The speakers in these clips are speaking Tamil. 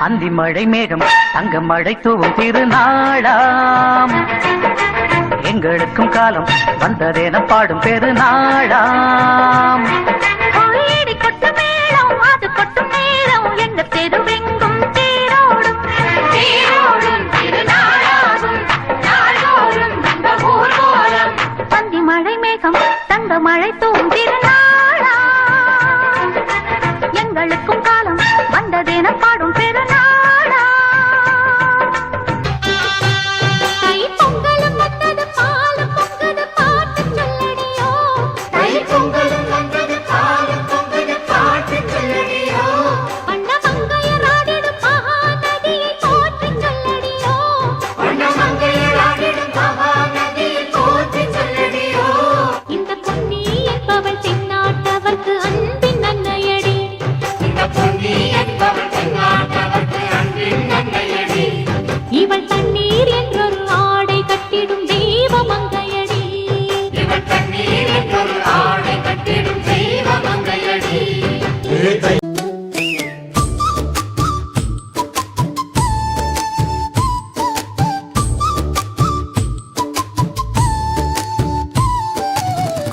அந்தி மழை மேகம் தங்க மழை தூவும் திருநாளாம். எங்களுக்கும் காலம் வந்ததென பாடும் பெருநாளாம். கொட்டு மேளம் அது கொட்டும் நேரம் எங்க தெருவெங்கும் தேரோடும் தேரோடும் திருநாளாகும் நாள்தோறும் இந்த ஊர்வலம். அந்தி மழை மேகம் தங்க மழை தூவும் திருநாளாம். எங்களுக்கும் காலம் வந்ததென பாடும் பெருநாளா. தை பொங்கலும் வந்தது பாலும் பொங்குது பாட்டு சொல்லடியோ. தை பொங்கலும் வந்தது பாலும் பொங்குது பாட்டு சொல்லடியோ. வண்ண மங்கையராடிடும் மகாநதியை போற்றி சொல்லடியோ. வண்ண மங்கையராடிடும் மகாநதியை போற்றி சொல்லடியோ. இந்த பொன்னி என்பவள் தென்னாட்டவர்க்கு அன்பின் நன்மையடி. இவள் தண்ணீர் என்றொரு ஆடை கட்டிடும் தெய்வ மங்கையடி. இவள் தண்ணீர் என்றொரு ஆடை கட்டிடும் தெய்வ மங்கையடி.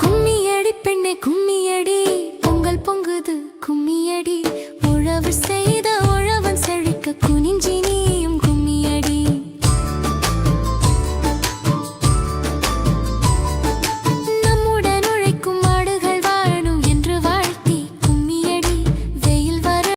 கும்மியடி பெண்ணே கும்மியடி பொங்கல் பொங்குது கும்மியடி உழவு செய்